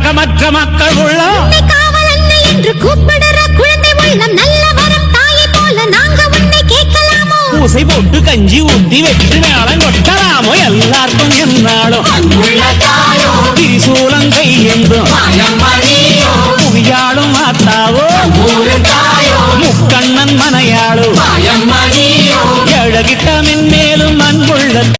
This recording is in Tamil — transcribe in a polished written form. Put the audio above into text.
கலக்கமற்ற மக்கள் உள்ளம் காவல் அன்னை என்று கூப்பிடுற குழந்தை உள்ளம் நல்ல வரம் தாயை போல நாங்க உன்னை கேட்கலாமோ பூசை போட்டு கஞ்சி ஊத்தி வெற்றி மேளம் கொட்டலாமோ எல்லாருக்கும் என்னாலும் திரிசூலம் கையெந்தும் புவியாளும் மாத்தாவோ முக்கண்ணன் மனையாளோ எழகிட்ட மின்னே